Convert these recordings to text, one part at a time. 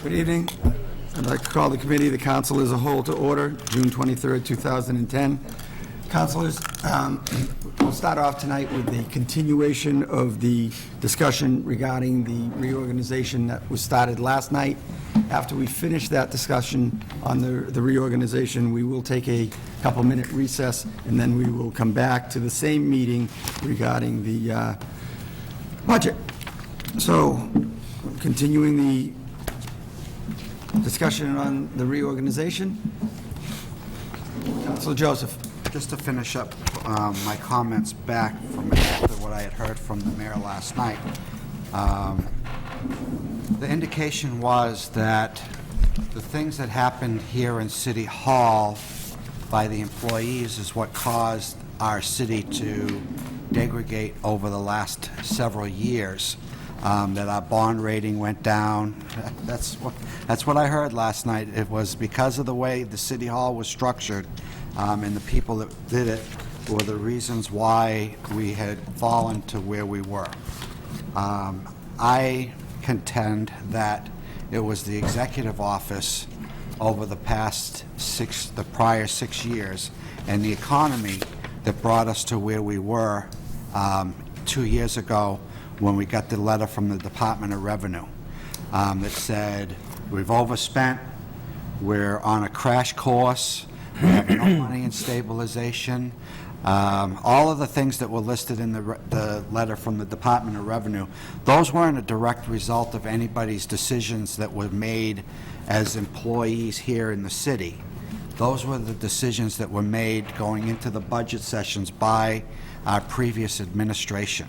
Good evening. I'd like to call the committee of the council as a whole to order, June 23rd, 2010. Councilors, we'll start off tonight with the continuation of the discussion regarding the reorganization that was started last night. After we finish that discussion on the reorganization, we will take a couple-minute recess, and then we will come back to the same meeting regarding the budget. So, continuing the discussion on the reorganization. Councilor Joseph. Just to finish up my comments back from after what I had heard from the mayor last night, the indication was that the things that happened here in City Hall by the employees is what caused our city to degrade over the last several years. That our bond rating went down. That's what I heard last night. It was because of the way the City Hall was structured, and the people that did it were the reasons why we had fallen to where we were. I contend that it was the executive office over the prior 6 years, and the economy that brought us to where we were 2 years ago when we got the letter from the Department of Revenue that said, we've overspent, we're on a crash course, we have no money in stabilization. All of the things that were listed in the letter from the Department of Revenue, those weren't a direct result of anybody's decisions that were made as employees here in the city. Those were the decisions that were made going into the budget sessions by our previous administration.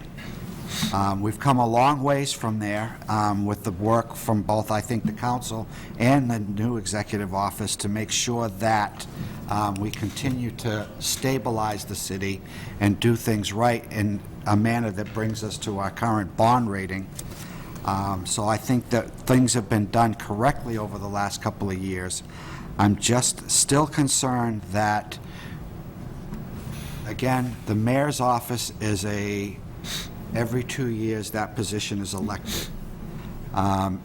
We've come a long ways from there with the work from both, I think, the council and the new executive office to make sure that we continue to stabilize the city and do things right in a manner that brings us to our current bond rating. So I think that things have been done correctly over the last couple of years. I'm just still concerned that, again, the mayor's office is every 2 years that position is elected.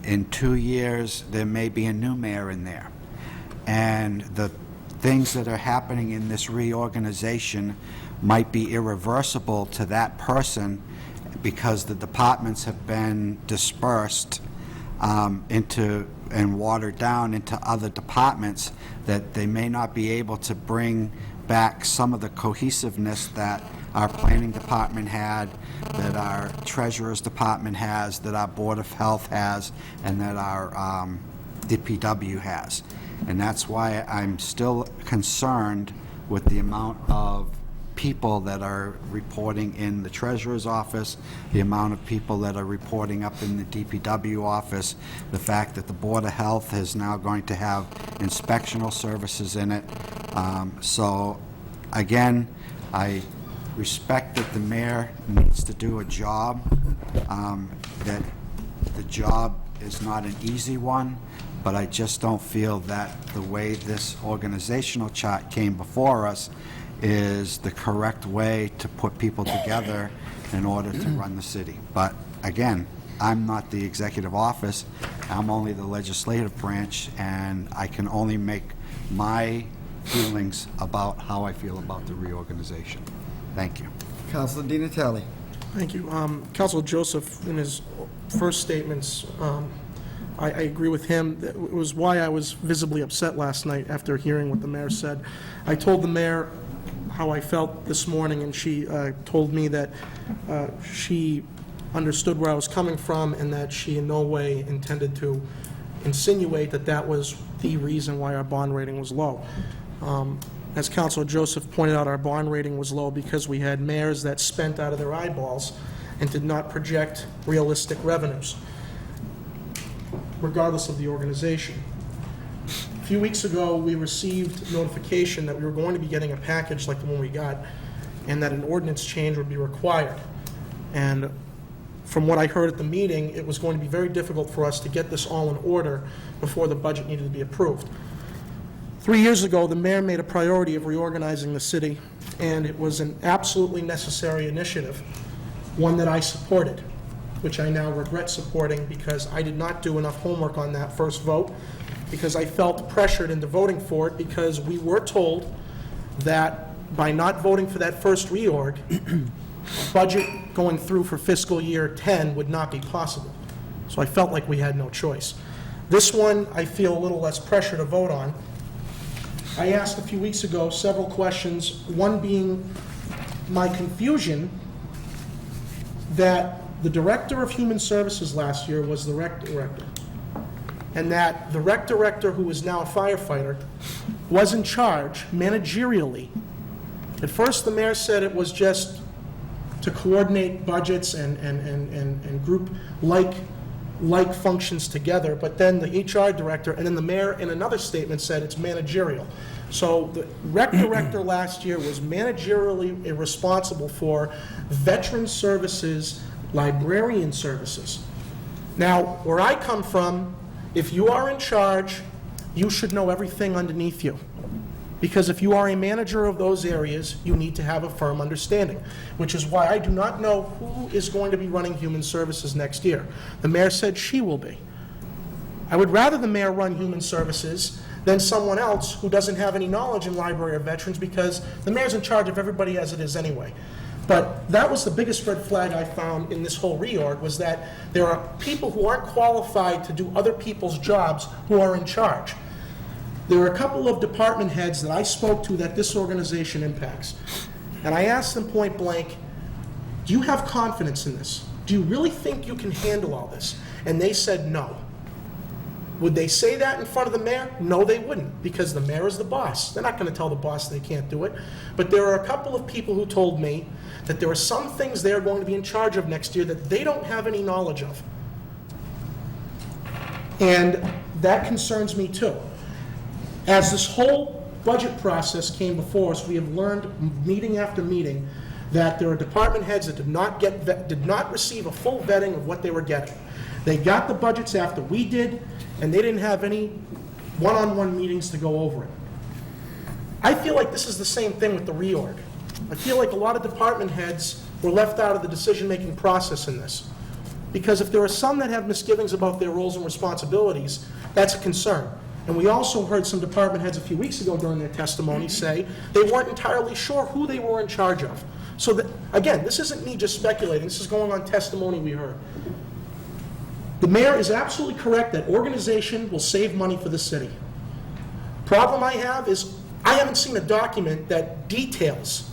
In 2 years, there may be a new mayor in there. And the things that are happening in this reorganization might be irreversible to that person because the departments have been dispersed into and watered down into other departments, that they may not be able to bring back some of the cohesiveness that our planning department had, that our treasurer's department has, that our Board of Health has, and that our DPW has. And that's why I'm still concerned with the amount of people that are reporting in the treasurer's office, the amount of people that are reporting up in the DPW office, the fact that the Board of Health is now going to have inspectional services in it. So, again, I respect that the mayor needs to do a job, that the job is not an easy one, but I just don't feel that the way this organizational chart came before us is the correct way to put people together in order to run the city. But again, I'm not the executive office, I'm only the legislative branch, and I can only make my feelings about how I feel about the reorganization. Thank you. Councilor Di Natale. Thank you. Councilor Joseph, in his first statements, I agree with him. That it was why I was visibly upset last night after hearing what the mayor said. I told the mayor how I felt this morning, and she told me that she understood where I was coming from and that she in no way intended to insinuate that that was the reason why our bond rating was low. As Councilor Joseph pointed out, our bond rating was low because we had mayors that spent out of their eyeballs and did not project realistic revenues, regardless of the organization. A few weeks ago, we received notification that we were going to be getting a package like the one we got, and that an ordinance change would be required. And from what I heard at the meeting, it was going to be very difficult for us to get this all in order before the budget needed to be approved. 3 years ago, the mayor made a priority of reorganizing the city, and it was an absolutely necessary initiative, one that I supported. which I now regret supporting because I did not do enough homework on that first vote, because I felt pressured into voting for it, because we were told that by not voting for that first reorg, budget going through for fiscal year 10 would not be possible. So I felt like we had no choice. This one, I feel a little less pressure to vote on. I asked a few weeks ago several questions, one being my confusion that the Director of Human Services last year was the Rec Director, and that the Rec Director, who is now a firefighter, was in charge managerially. At first, the mayor said it was just to coordinate budgets and group like functions together, but then the HR director and then the mayor in another statement said it's managerial. So the rec director last year was managerially responsible for veteran services, librarian services. Now, where I come from, if you are in charge, you should know everything underneath you. Because if you are a manager of those areas, you need to have a firm understanding, which is why I do not know who is going to be running human services next year. The mayor said she will be. I would rather the mayor run human services than someone else who doesn't have any knowledge in library or veterans, because the mayor's in charge of everybody as it is anyway. But that was the biggest red flag I found in this whole reorg, was that there are people who aren't qualified to do other people's jobs who are in charge. There were a couple of department heads that I spoke to that this organization impacts. And I asked them point blank, do you have confidence in this? Do you really think you can handle all this? And they said no. Would they say that in front of the mayor? No, they wouldn't, because the mayor is the boss. They're not going to tell the boss they can't do it. But there are a couple of people who told me that there are some things they're going to be in charge of next year that they don't have any knowledge of. And that concerns me too. As this whole budget process came before us, we have learned meeting after meeting that there are department heads that did not receive a full vetting of what they were getting. They got the budgets after we did, and they didn't have any one-on-one meetings to go over it. I feel like this is the same thing with the reorg. I feel like a lot of department heads were left out of the decision-making process in this. Because if there are some that have misgivings about their roles and responsibilities, that's a concern. And we also heard some department heads a few weeks ago during their testimony say they weren't entirely sure who they were in charge of. So that, again, this isn't me just speculating. This is going on testimony we heard. The mayor is absolutely correct that organization will save money for the city. Problem I have is I haven't seen a document that details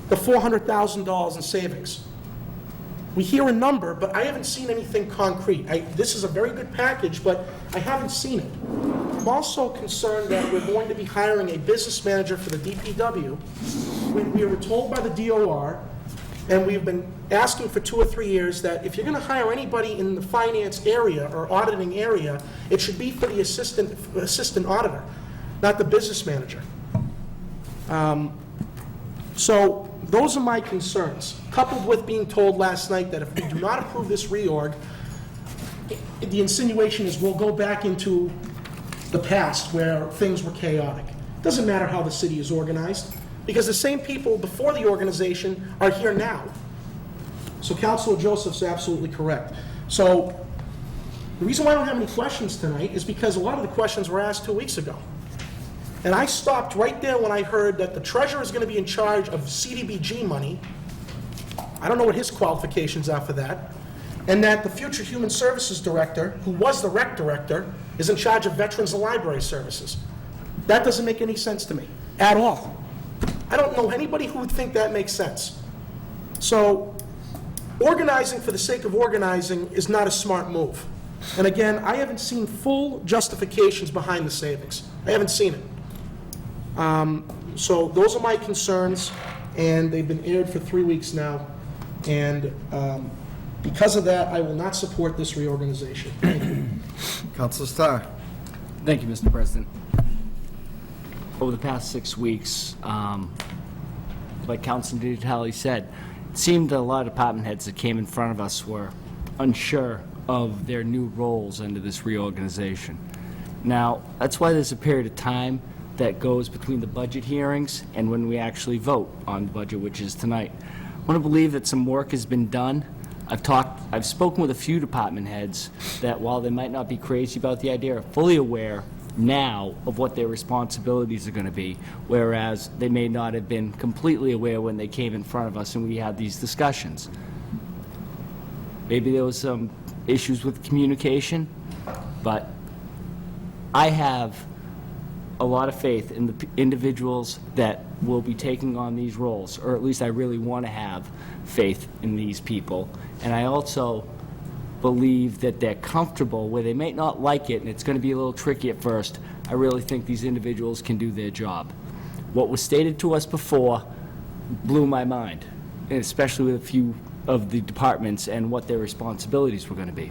the $400,000 in savings. We hear a number, but I haven't seen anything concrete. This is a very good package, but I haven't seen it. I'm also concerned that we're going to be hiring a business manager for the DPW when we were told by the DOR, and we've been asking for 2 or 3 years, that if you're going to hire anybody in the finance area or auditing area, it should be for the assistant auditor, not the business manager. So those are my concerns, coupled with being told last night that if we do not approve this reorg, the insinuation is we'll go back into the past where things were chaotic. It doesn't matter how the city is organized, because the same people before the organization are here now. So Councilor Joseph's absolutely correct. So the reason why I don't have any questions tonight is because a lot of the questions were asked 2 weeks ago. And I stopped right there when I heard that the treasurer is going to be in charge of CDBG money. I don't know what his qualifications are for that. And that the future Human Services Director, who was the rec director, is in charge of Veterans and Library Services. That doesn't make any sense to me, at all. I don't know anybody who would think that makes sense. So, organizing for the sake of organizing is not a smart move. And again, I haven't seen full justifications behind the savings. I haven't seen it. So those are my concerns, and they've been aired for 3 weeks now. And because of that, I will not support this reorganization. Thank you. Councilor Starr. Thank you, Mr. President. Over the past 6 weeks, like Councilor DiTali said, it seemed that a lot of department heads that came in front of us were unsure of their new roles under this reorganization. Now, that's why there's a period of time that goes between the budget hearings and when we actually vote on the budget, which is tonight. I want to believe that some work has been done I've spoken with a few department heads that while they might not be crazy about the idea, are fully aware now of what their responsibilities are going to be, whereas they may not have been completely aware when they came in front of us and we had these discussions. Maybe there was some issues with communication, but I have a lot of faith in the individuals that will be taking on these roles, or at least I really want to have faith in these people. And I also believe that they're comfortable where they may not like it, and it's going to be a little tricky at first. I really think these individuals can do their job. What was stated to us before blew my mind, and especially with a few of the departments and what their responsibilities were going to be.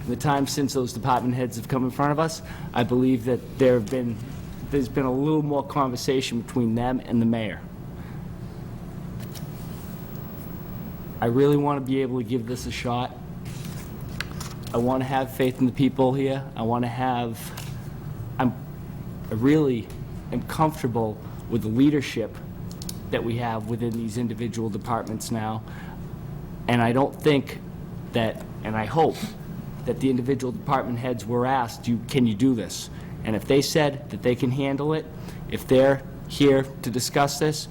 In the time since those department heads have come in front of us, I believe that there's been a little more conversation between them and the mayor. I really want to be able to give this a shot. I want to have faith in the people here. I really am comfortable with the leadership that we have within these individual departments now. And I don't think that, and I hope that the individual department heads were asked, can you do this? And if they said that they can handle it, if they're here to discuss this,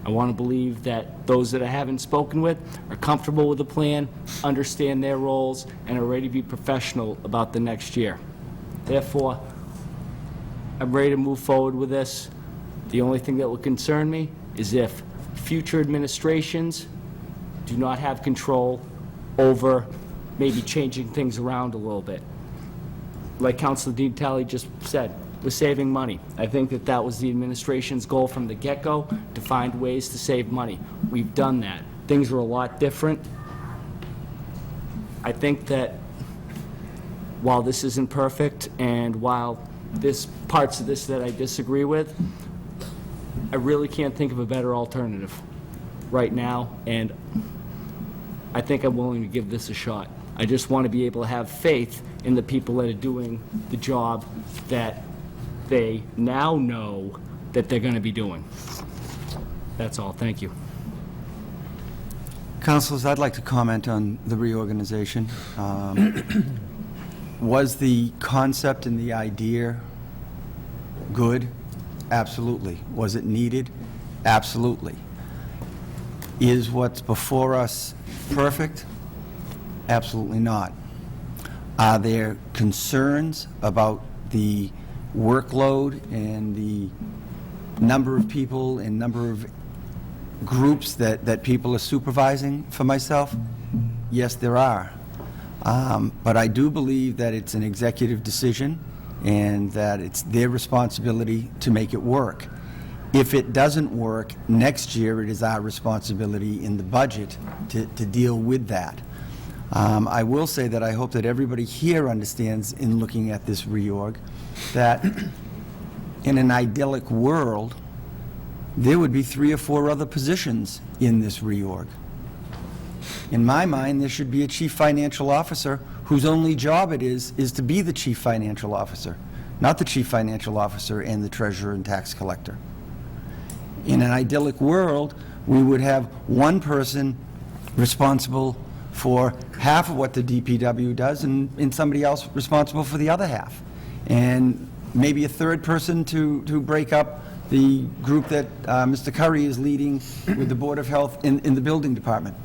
I want to believe that those that I haven't spoken with are comfortable with the plan, understand their roles, and are ready to be professional about the next year. Therefore, I'm ready to move forward with this. The only thing that will concern me is if future administrations do not have control over maybe changing things around a little bit. Like Councilor Di just said, we're saving money. I think that that was the administration's goal from the get-go, to find ways to save money. We've done that. Things are a lot different. I think that while this isn't perfect, and while there's parts of this that I disagree with, I really can't think of a better alternative right now, and I think I'm willing to give this a shot. I just want to be able to have faith in the people that are doing the job that they now know that they're going to be doing. That's all. Thank you. Councilors, I'd like to comment on the reorganization. Was the concept and the idea good? Absolutely. Was it needed? Absolutely. Is what's before us perfect? Absolutely not. Are there concerns about the workload and the number of people and number of groups that people are supervising for myself? Yes, there are. But I do believe that it's an executive decision and that it's their responsibility to make it work. If it doesn't work, next year it is our responsibility in the budget to deal with that. I will say that I hope that everybody here understands, in looking at this reorg, that in an idyllic world, there would be 3 or 4 other positions in this reorg. In my mind, there should be a chief financial officer whose only job it is to be the chief financial officer, not the chief financial officer and the treasurer and tax collector. In an idyllic world, we would have one person responsible for half of what the DPW does and somebody else responsible for the other half. And maybe a third person to break up the group that Mr. Curry is leading with the Board of Health in the building department.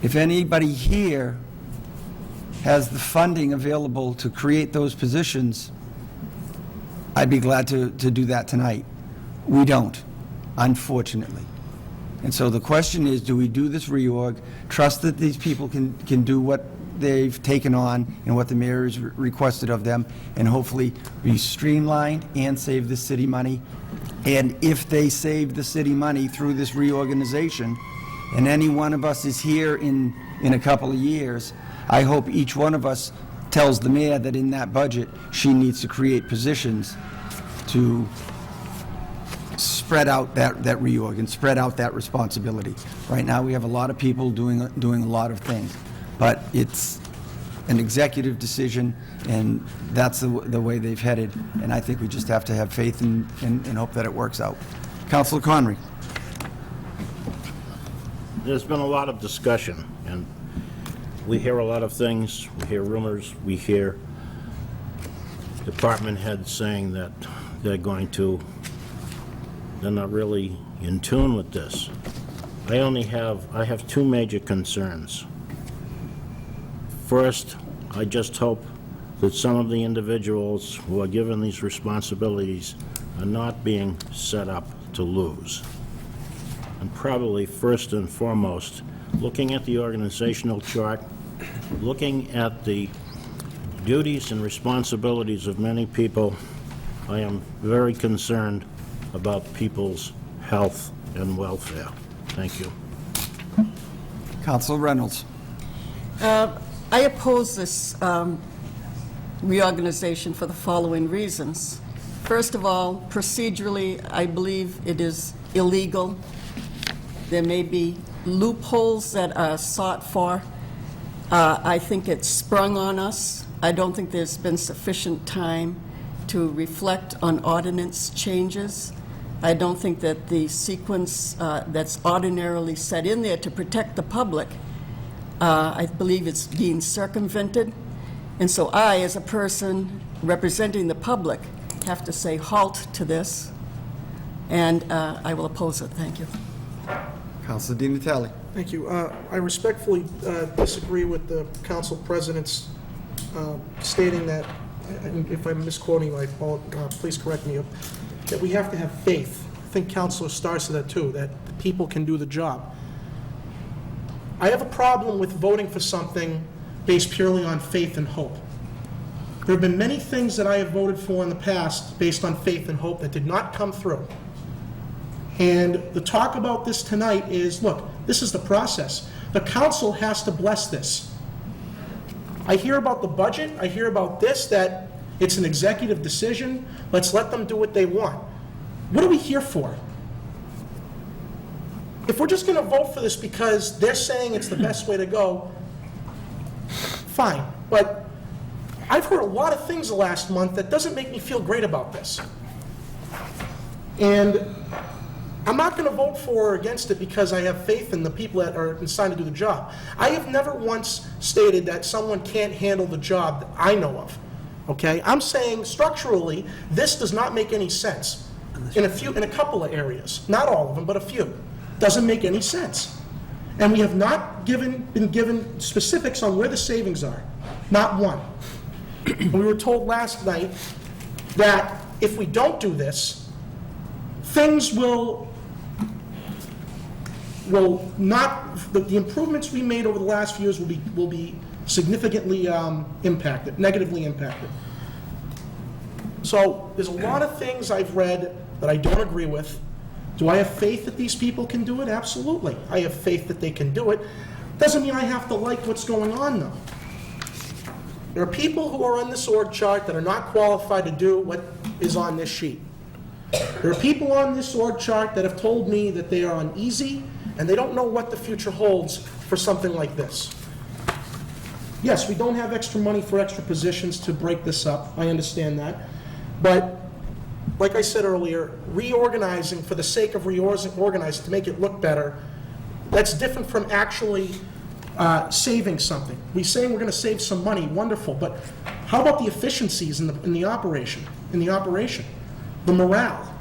If anybody here has the funding available to create those positions, I'd be glad to do that tonight. We don't, unfortunately. And so the question is, do we do this reorg, trust that these people can do what they've taken on and what the mayor has requested of them, and hopefully be streamlined and save the city money? And if they save the city money through this reorganization, and any one of us is here in a couple of years, I hope each one of us tells the mayor that in that budget, she needs to create positions to spread out that reorg and spread out that responsibility. Right now, we have a lot of people doing a lot of things, but it's an executive decision, and that's the way they've headed, and I think we just have to have faith and hope that it works out. Councilor Conry. there's been a lot of discussion, and we hear a lot of things, we hear rumors, we hear department heads saying that they're not really in tune with this. I have two major concerns. First, I just hope that some of the individuals who are given these responsibilities are not being set up to lose. And probably first and foremost, looking at the organizational chart, looking at the duties and responsibilities of many people, I am very concerned about people's health and welfare. Thank you. Council Reynolds. I oppose this reorganization for the following reasons. First of all, procedurally, I believe it is illegal. There may be loopholes that are sought for. I think it's sprung on us. I don't think there's been sufficient time to reflect on ordinance changes. I don't think that the sequence that's ordinarily set in there to protect the public, I believe it's being circumvented. And so I, as a person representing the public, have to say halt to this, and I will oppose it. Thank you. Councilor Di Natale. Thank you. I respectfully disagree with the council president's stating that, if I'm misquoting, please correct me, that we have to have faith. I think Councilor Starr said that too, that people can do the job. I have a problem with voting for something based purely on faith and hope. There have been many things that I have voted for in the past based on faith and hope that did not come through. And the talk about this tonight is, look, this is the process. The council has to bless this. I hear about the budget, I hear about this, that it's an executive decision, let's let them do what they want. What are we here for? If we're just going to vote for this because they're saying it's the best way to go, fine. But I've heard a lot of things the last month that doesn't make me feel great about this. And I'm not going to vote for or against it because I have faith in the people that are assigned to do the job. I have never once stated that someone can't handle the job that I know of. Okay? I'm saying structurally, this does not make any sense in a couple of areas. Not all of them, but a few. Doesn't make any sense. And we have not been given specifics on where the savings are. Not one. We were told last night that if we don't do this, things will not, the improvements we made over the last few years will be significantly impacted, negatively impacted. So there's a lot of things I've read that I don't agree with. Do I have faith that these people can do it? Absolutely. I have faith that they can do it. Doesn't mean I have to like what's going on, though. There are people who are on this org chart that are not qualified to do what is on this sheet. There are people on this org chart that have told me that they are uneasy and they don't know what the future holds for something like this. Yes, we don't have extra money for extra positions to break this up. I understand that. But like I said earlier, reorganizing for the sake of reorganizing to make it look better, that's different from actually saving something. We're saying we're going to save some money, wonderful, but how about the efficiencies in the operation, the morale?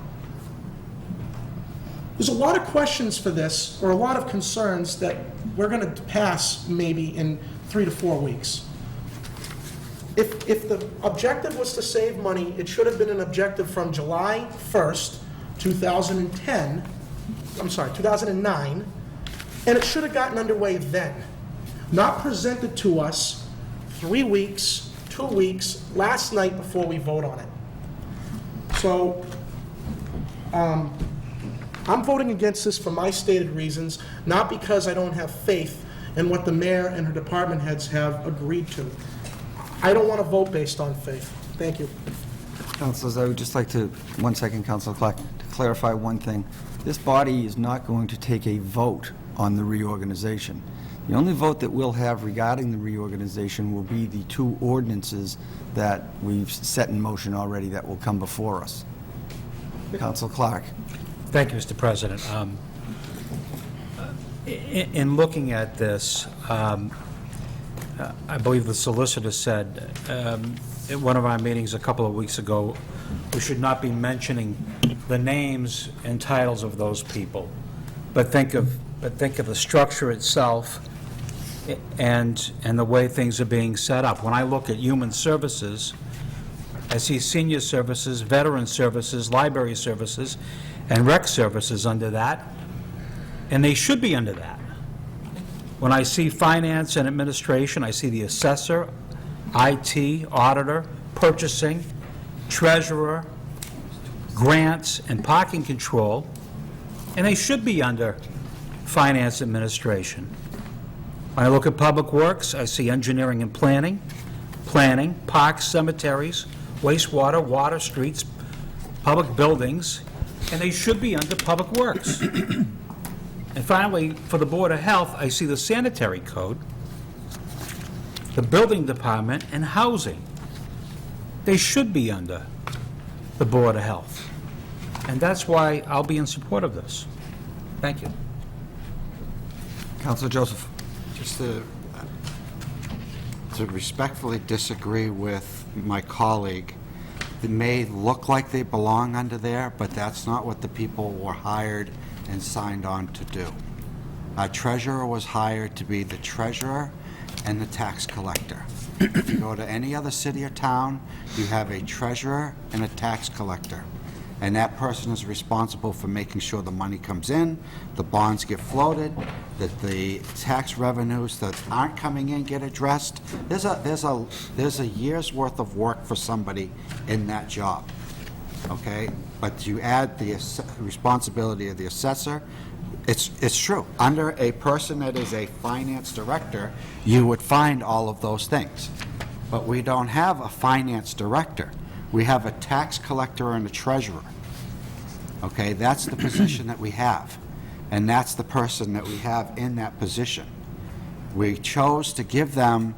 There's a lot of questions for this, or a lot of concerns that we're going to pass maybe in 3 to 4 weeks. If the objective was to save money, it should have been an objective from July 1st, 2009, and it should have gotten underway then. Not presented to us 3 weeks, 2 weeks, last night before we vote on it. So, I'm voting against this for my stated reasons, not because I don't have faith in what the mayor and her department heads have agreed to. I don't want to vote based on faith. Thank you. Councilors, I would just like to, 1 second, Councilor Clark, to clarify one thing. This body is not going to take a vote on the reorganization. The only vote that we'll have regarding the reorganization will be the 2 ordinances that we've set in motion already that will come before us. Councilor Clark. Thank you, Mr. President. In looking at this, I believe the solicitor said at one of our meetings a couple of weeks ago, we should not be mentioning the names and titles of those people, but think of the structure itself and the way things are being set up. When I look at human services, I see senior services, veteran services, library services, and rec services under that, and they should be under that. When I see finance and administration, I see the assessor, IT, auditor, purchasing, treasurer, grants, and parking control, and they should be under finance administration. When I look at public works, I see engineering and planning, parks, cemeteries, wastewater, water, streets, public buildings, and they should be under public works. And finally, for the Board of Health, I see the sanitary code, the building department, and housing. They should be under the Board of Health. And that's why I'll be in support of this. Thank you. Counselor Joseph. Just to respectfully disagree with my colleague, it may look like they belong under there, but that's not what the people were hired and signed on to do. Our treasurer was hired to be the treasurer and the tax collector. If you go to any other city or town, you have a treasurer and a tax collector. And that person is responsible for making sure the money comes in, the bonds get floated, that the tax revenues that aren't coming in get addressed. There's a year's worth of work for somebody in that job, okay? But you add the responsibility of the assessor, it's true. Under a person that is a finance director, you would find all of those things. But we don't have a finance director. We have a tax collector and a treasurer. Okay, that's the position that we have. And that's the person that we have in that position. We chose to give them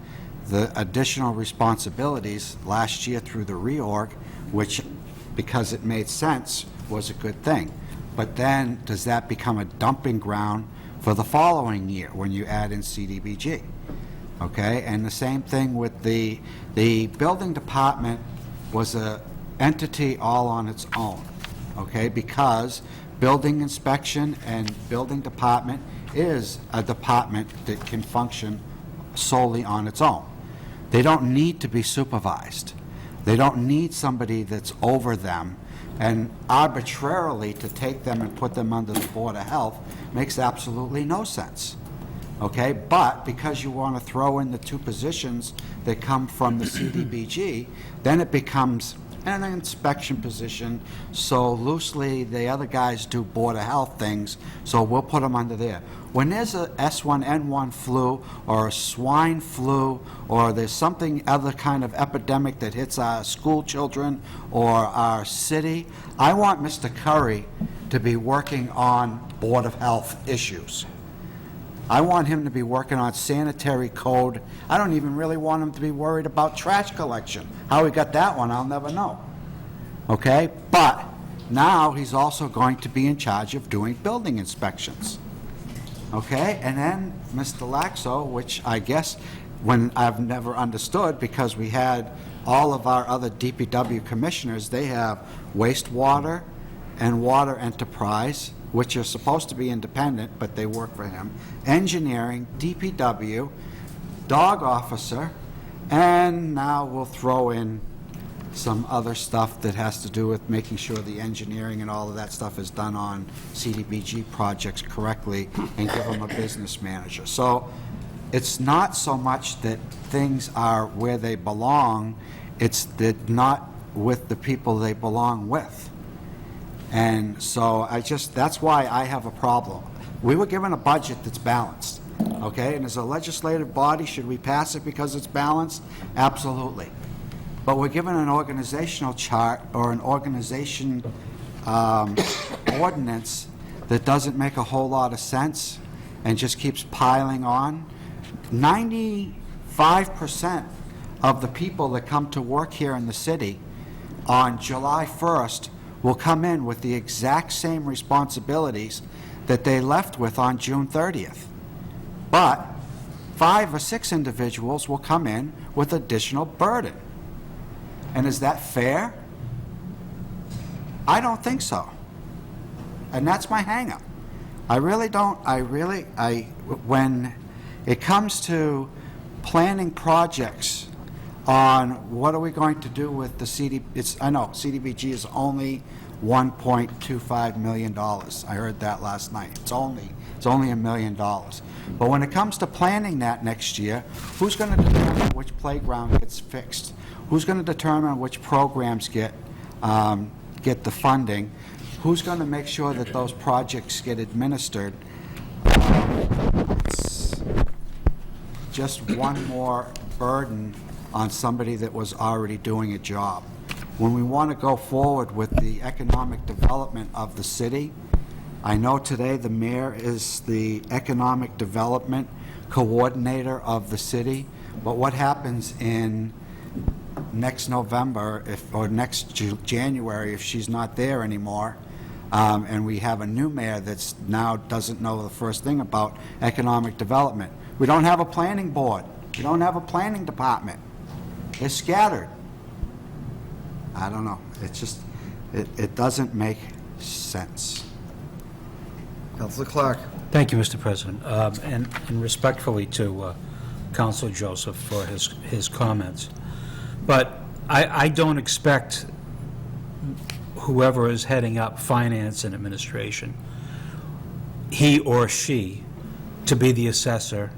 the additional responsibilities last year through the reorg, which, because it made sense, was a good thing. But then, does that become a dumping ground for the following year when you add in CDBG? Okay, and the same thing with the building department was an entity all on its own, okay, because building inspection and building department is a department that can function solely on its own. They don't need to be supervised. They don't need somebody that's over them, and arbitrarily to take them and put them under the Board of Health makes absolutely no sense. Okay, but because you want to throw in the two positions that come from the CDBG, then it becomes an inspection position, so loosely the other guys do Board of Health things, so we'll put them under there. When there's a S1N1 flu or a swine flu or there's something other kind of epidemic that hits our school children or our city, I want Mr. Curry to be working on Board of Health issues. I want him to be working on sanitary code. I don't even really want him to be worried about trash collection. How he got that one, I'll never know. Okay? But now he's also going to be in charge of doing building inspections. Okay? And then Mr. Laxo, which I guess when I've never understood, because we had all of our other DPW commissioners, they have wastewater and water enterprise, which are supposed to be independent, but they work for him, engineering, DPW, dog officer, and now we'll throw in some other stuff that has to do with making sure the engineering and all of that stuff is done on CDBG projects correctly, and give him a business manager. So it's not so much that things are where they belong, it's that not with the people they belong with. And so that's why I have a problem. We were given a budget that's balanced, okay? And as a legislative body, should we pass it because it's balanced? Absolutely. But we're given an organizational chart or an organization ordinance that doesn't make a whole lot of sense and just keeps piling on. 95% of the people that come to work here in the city on July 1st will come in with the exact same responsibilities that they left with on June 30th. But 5 or 6 individuals will come in with additional burden. And is that fair? I don't think so. And that's my hang-up. I really don't, when it comes to planning projects on what are we going to do with the I know CDBG is only $1.25 million. I heard that last night. It's only $1 million. But when it comes to planning that next year, who's going to determine which playground gets fixed? Who's going to determine which programs get the funding? Who's going to make sure that those projects get administered? It's just one more burden on somebody that was already doing a job. When we want to go forward with the economic development of the city, I know today the mayor is the economic development coordinator of the city, but what happens in next November or next January if she's not there anymore, and we have a new mayor that's now doesn't know the first thing about economic development? We don't have a planning board. We don't have a planning department. They're scattered. I don't know. It's just, it doesn't make sense. Councilor Clark. Thank you, Mr. President. And respectfully to Councilor Joseph for his comments. But I don't expect whoever is heading up finance and administration, he or she, to be the assessor,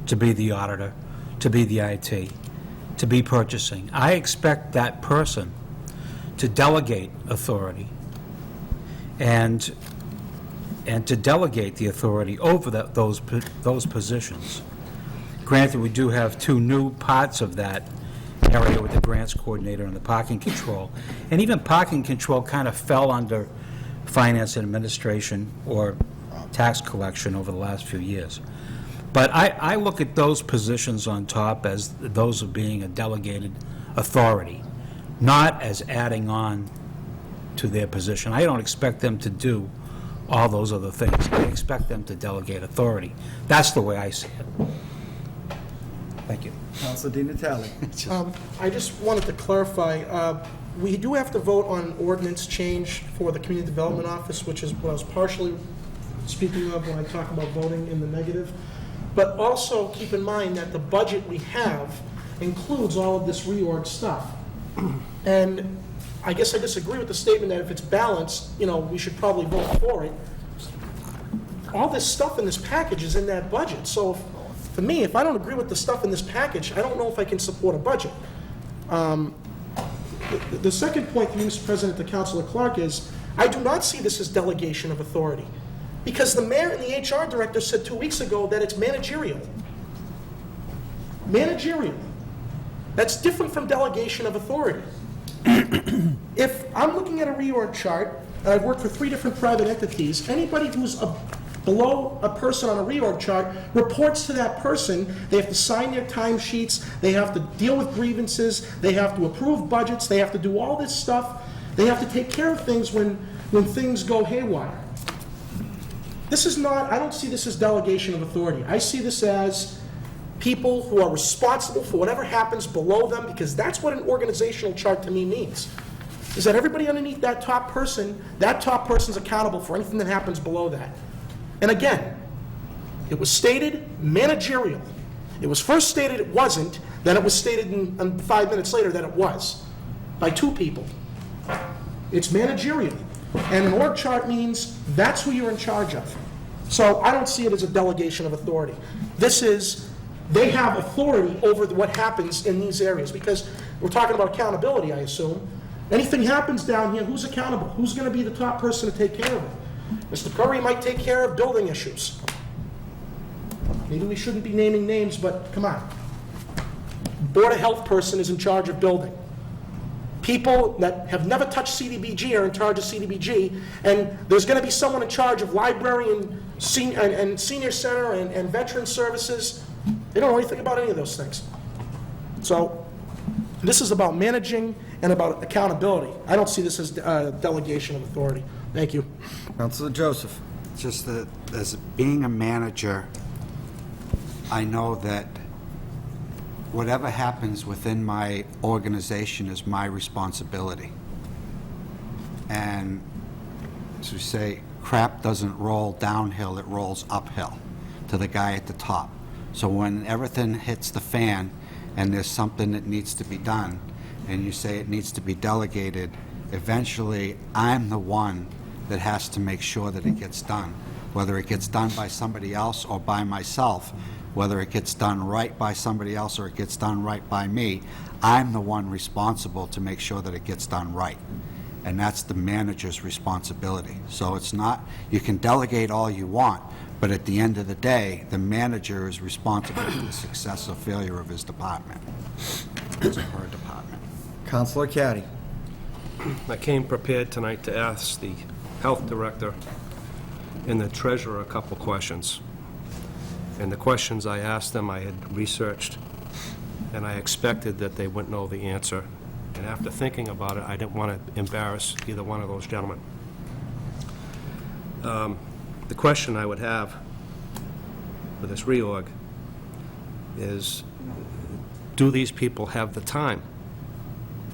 to be the auditor, to be the IT, to be purchasing. I expect that person to delegate authority and to delegate the authority over those positions. Granted, we do have 2 new parts of that area with the grants coordinator and the parking control. And even parking control kind of fell under finance and administration or tax collection over the last few years. But I look at those positions on top as those of being a delegated authority, not as adding on to their position. I don't expect them to do all those other things. I expect them to delegate authority. That's the way I see it. Thank you. Councilor Di Natale. I just wanted to clarify, we do have to vote on ordinance change for the Community Development Office, which is what I was partially speaking of when I talk about voting in the negative. But also keep in mind that the budget we have includes all of this reorg stuff. And I guess I disagree with the statement that if it's balanced, we should probably vote for it. All this stuff in this package is in that budget. So for me, if I don't agree with the stuff in this package, I don't know if I can support a budget. The second point, Mr. President, to Councilor Clark is, I do not see this as delegation of authority. Because the mayor and the HR director said 2 weeks ago that it's managerial. Managerial. That's different from delegation of authority. If I'm looking at a reorg chart, and I've worked for 3 different private entities, anybody who's below a person on a reorg chart reports to that person. They have to sign their timesheets, they have to deal with grievances, they have to approve budgets, they have to do all this stuff. They have to take care of things when things go haywire. This is not, I don't see this as delegation of authority. I see this as people who are responsible for whatever happens below them, because that's what an organizational chart to me means. Is that everybody underneath that top person's accountable for anything that happens below that. And again, it was stated managerial. It was first stated it wasn't, then it was stated in 5 minutes later that it was, by 2 people. It's managerial. And an org chart means that's who you're in charge of. So I don't see it as a delegation of authority. This is, they have authority over what happens in these areas, because we're talking about accountability, I assume. Anything happens down here, who's accountable? Who's going to be the top person to take care of it? Mr. Curry might take care of building issues. Maybe we shouldn't be naming names, but come on. Board of Health person is in charge of building. People that have never touched CDBG are in charge of CDBG, and there's going to be someone in charge of library and senior center and veteran services. They don't know anything about any of those things. So this is about managing and about accountability. I don't see this as delegation of authority. Thank you. Councilor Joseph. just that as being a manager, I know that whatever happens within my organization is my responsibility. And as we say, crap doesn't roll downhill, it rolls uphill to the guy at the top. So when everything hits the fan and there's something that needs to be done, and you say it needs to be delegated, eventually I'm the one that has to make sure that it gets done. Whether it gets done by somebody else or by myself, whether it gets done right by somebody else or it gets done right by me, I'm the one responsible to make sure that it gets done right. And that's the manager's responsibility. So it's not, you can delegate all you want, but at the end of the day, the manager is responsible for the success or failure of his department, his or her department. Counselor Caddy. I came prepared tonight to ask the health director and the treasurer a couple questions. And the questions I asked them, I had researched, and I expected that they wouldn't know the answer. And after thinking about it, I didn't want to embarrass either one of those gentlemen. The question I would have for this reorg is, do these people have the time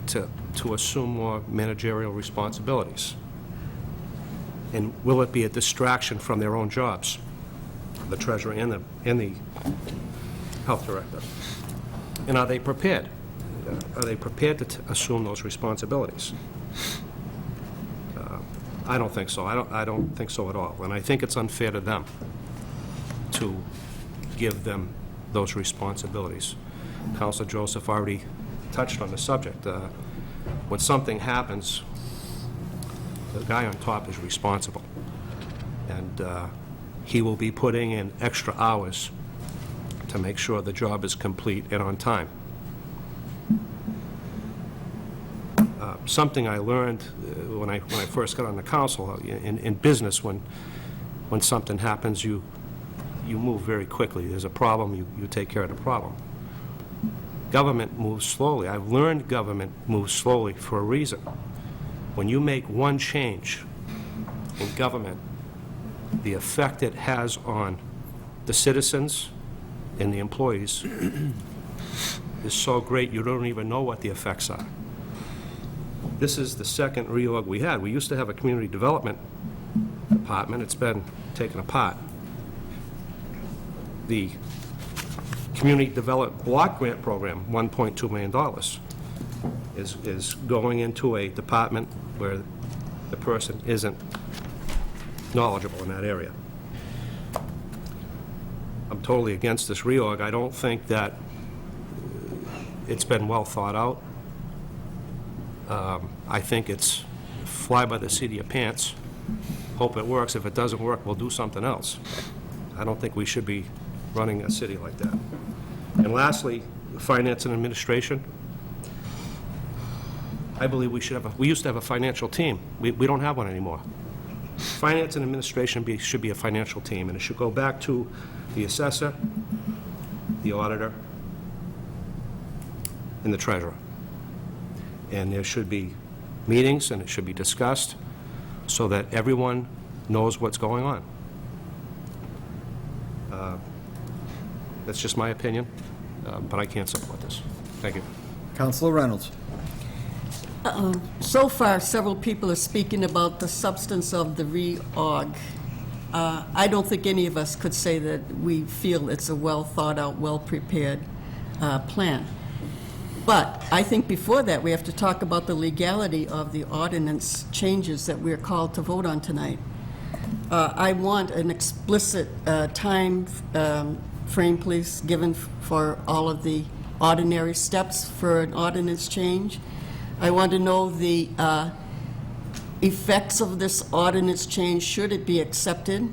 to assume more managerial responsibilities? And will it be a distraction from their own jobs, the treasurer and the health director? And are they prepared? Are they prepared to assume those responsibilities? I don't think so. I don't think so at all. And I think it's unfair to them to give them those responsibilities. Councilor Joseph already touched on the subject. When something happens, the guy on top is responsible. And he will be putting in extra hours to make sure the job is complete and on time. Something I learned when I first got on the council, in business, when something happens, you move very quickly. There's a problem, you take care of the problem. Government moves slowly. I've learned government moves slowly for a reason. When you make one change in government, the effect it has on the citizens and the employees is so great you don't even know what the effects are. This is the second reorg we had. We used to have a community development department. It's been taken apart. The community development block grant program, $1.2 million, is going into a department where the person isn't knowledgeable in that area. I'm totally against this reorg. I don't think that it's been well thought out. I think it's fly by the seat of your pants, hope it works. If it doesn't work, we'll do something else. I don't think we should be running a city like that. And lastly, finance and administration. I believe we should have we used to have a financial team. We don't have one anymore. Finance and administration should be a financial team, and it should go back to the assessor, the auditor, and the treasurer. And there should be meetings, and it should be discussed so that everyone knows what's going on. That's just my opinion, but I can't support this. Thank you. Counselor Reynolds. So far, several people are speaking about the substance of the reorg. I don't think any of us could say that we feel it's a well-thought-out, well-prepared plan. But I think before that, we have to talk about the legality of the ordinance changes that we're called to vote on tonight. I want an explicit time frame, please, given for all of the ordinary steps for an ordinance change. I want to know the effects of this ordinance change, should it be accepted.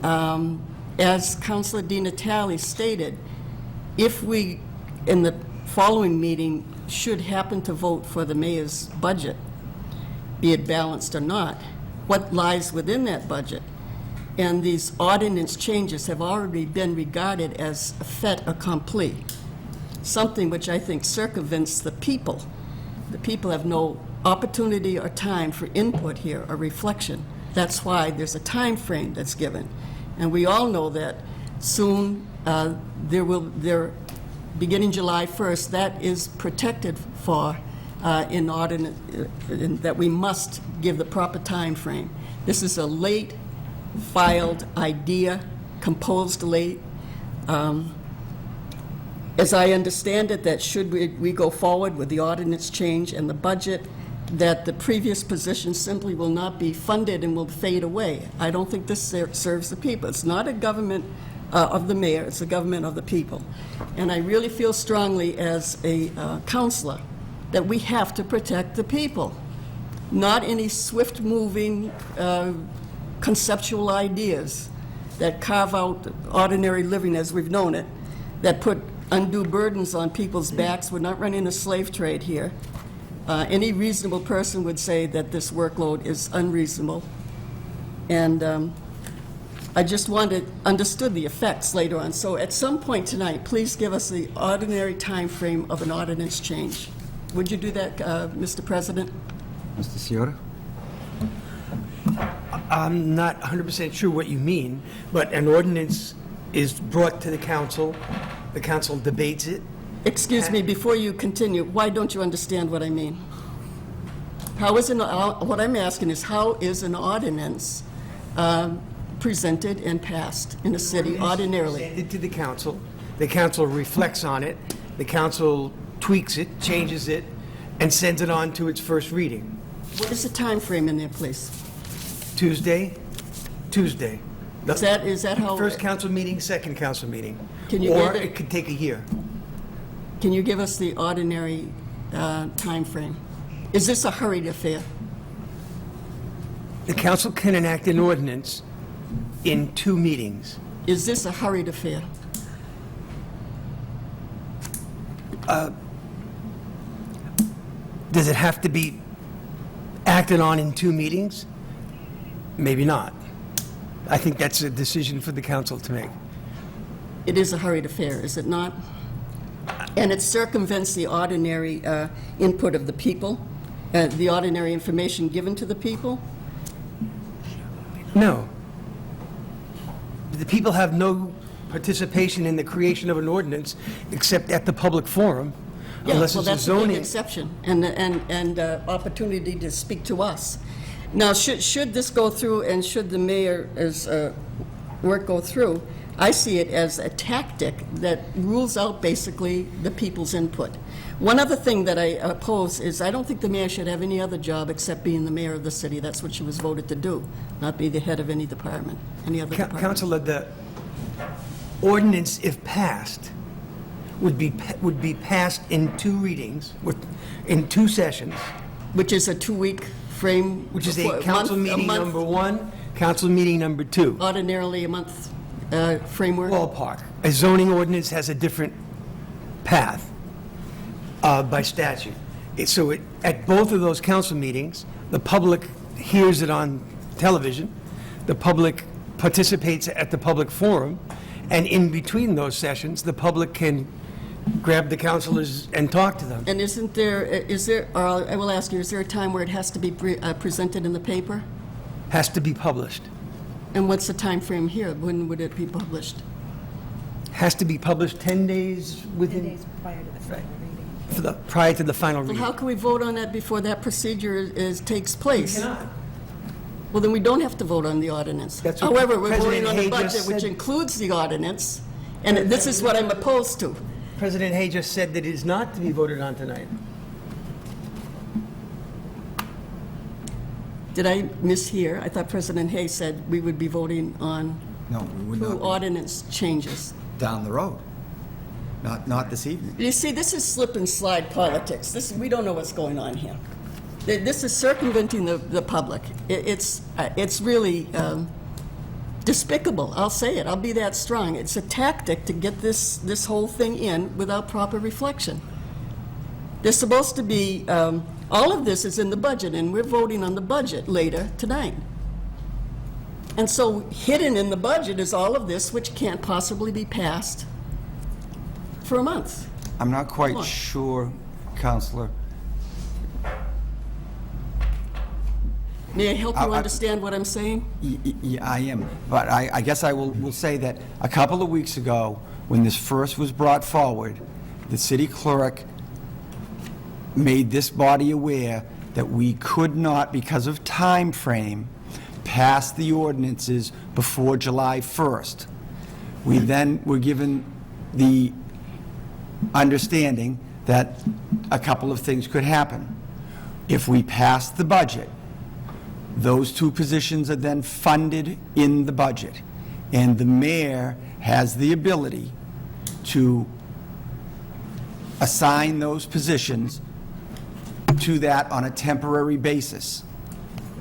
As Councilor Di Natale stated, if we, in the following meeting, should happen to vote for the mayor's budget, be it balanced or not, what lies within that budget? And these ordinance changes have already been regarded as a fait accompli, something which I think circumvents the people. The people have no opportunity or time for input here or reflection. That's why there's a time frame that's given. And we all know that soon, beginning July 1st, that is protected for in ordinance, that we must give the proper time frame. This is a late filed idea, composed late. As I understand it, that should we go forward with the ordinance change and the budget, that the previous position simply will not be funded and will fade away. I don't think this serves the people. It's not a government of the mayor, it's a government of the people. And I really feel strongly as a counselor that we have to protect the people, not any swift-moving conceptual ideas that carve out ordinary living as we've known it, that put undue burdens on people's backs. We're not running a slave trade here. Any reasonable person would say that this workload is unreasonable. And I just understood the effects later on. So at some point tonight, please give us the ordinary time frame of an ordinance change. Would you do that, Mr. President? Mr. Ciota? I'm not 100% sure what you mean, but an ordinance is brought to the council debates it. Excuse me, before you continue, why don't you understand what I mean? What I'm asking is, how is an ordinance presented and passed in a city ordinarily? Send it to the council reflects on it, the council tweaks it, changes it, and sends it on to its first reading. What is the time frame in there, please? Tuesday. Is that how? First council meeting, second council meeting. Can you Or give it- it could take a year. Can you give us the ordinary time frame? Is this a hurried affair? The council can enact an ordinance in 2 meetings. Is this a hurried affair? Does it have to be acted on in 2 meetings? Maybe not. I think that's a decision for the council to make. It is a hurried affair, is it not? And it circumvents the ordinary input of the people, the ordinary information given to the people? No. The people have no participation in the creation of an ordinance except at the public forum, unless Yeah, it's well, a that's a big zoning. exception, and opportunity to speak to us. Now, should this go through, and should the mayor's work go through, I see it as a tactic that rules out basically the people's input. One other thing that I oppose is I don't think the mayor should have any other job except being the mayor of the city. That's what she was voted to do, not be the head of any department, any other department. Councilor, the ordinance, if passed, would be passed in 2 readings, in 2 sessions, Which is a 2-week frame. which is for a council meeting month, number 1, council meeting number 2. Ordinarily a month framework. Ballpark. A zoning ordinance has a different path by statute. At both of those council meetings, the public hears it on television, the public participates at the public forum, and in between those sessions, the public can grab the councilors and talk to them. And or I will ask you, is there a time where it has to be presented in the paper? Has to be published. And what's the time frame here? When would it be published? Has to be published 10 days within, 10 days prior to the final reading. prior to the final Well, reading. how can we vote on that before that procedure takes place? We cannot. Well, then we don't have to vote on the ordinance. That's what However, we're President voting on the Hay just budget, which said. includes the ordinance, and this is what I'm opposed to. President Hay just said that it is not to be voted on tonight. Did I mishear? I thought President Hay said we would be voting on No, we would 2 not ordinance changes. be down the road. Not this evening. You see, this is slip and slide politics. We don't know what's going on here. This is circumventing the public. It's really despicable. I'll say it. I'll be that strong. It's a tactic to get this whole thing in without proper reflection. There's supposed to be, all of this is in the budget, and we're voting on the budget later tonight. And so hidden in the budget is all of this, which can't possibly be passed for a month. I'm not quite Come on. sure, Counselor. May I help you I- understand what I'm saying? Yeah, I am. But I guess I will say that a couple of weeks ago, when this first was brought forward, the city clerk made this body aware that we could not, because of time frame, pass the ordinances before July 1st. We then were given the understanding that a couple of things could happen. If we pass the budget, those two positions are then funded in the budget, and the mayor has the ability to assign those positions to that on a temporary basis.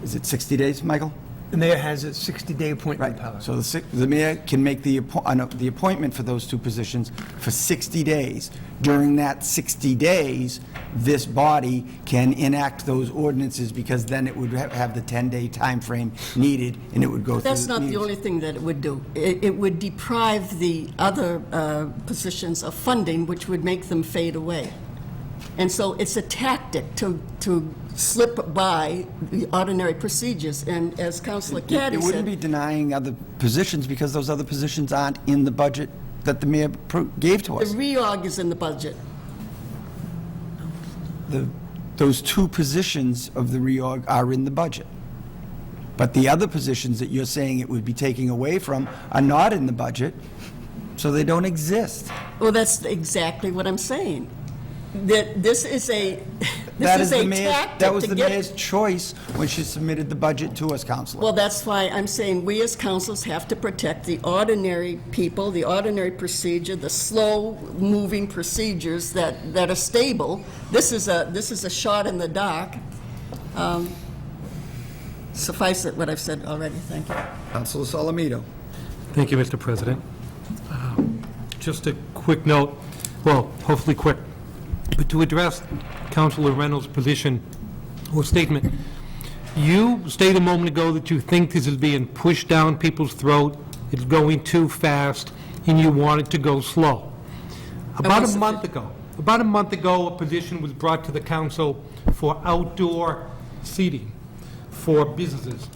Is it 60 days, Michael? The mayor has a 60-day appointment power. So the mayor can make the appointment for those two positions for 60 days. During that 60 days, this body can enact those ordinances, because then it would have the 10-day time frame needed, and it would go through. That's not the meetings. only thing that it would do. It would deprive the other positions of funding, which would make them fade away. And so it's a tactic to slip by the ordinary procedures. And as Councilor Caddy It wouldn't be said, denying other positions, because those other positions aren't in the budget that the mayor gave to the us. reorg is in the budget. Those two positions of the reorg are in the budget. But the other positions that you're saying it would be taking away from are not in the budget, so they don't exist. Well, that's exactly what I'm saying. That this is a, That this is is the a mayor's, tactic that was to the get... mayor's choice when she submitted the budget to us, Counselor. Well, that's why I'm saying we as councils have to protect the ordinary people, the ordinary procedure, the slow-moving procedures that are stable. This is a shot in the dark. Suffice it, what I've said already. Thank you. Counselor Solomito. Thank you, Mr. President. Just a quick note, well, hopefully quick, but to address Councilor Reynolds' position or statement. You stated a moment ago that you think this is being pushed down people's throat, it's going too fast, and you want it to go slow. About a month ago, a position was brought to the council for outdoor seating for businesses.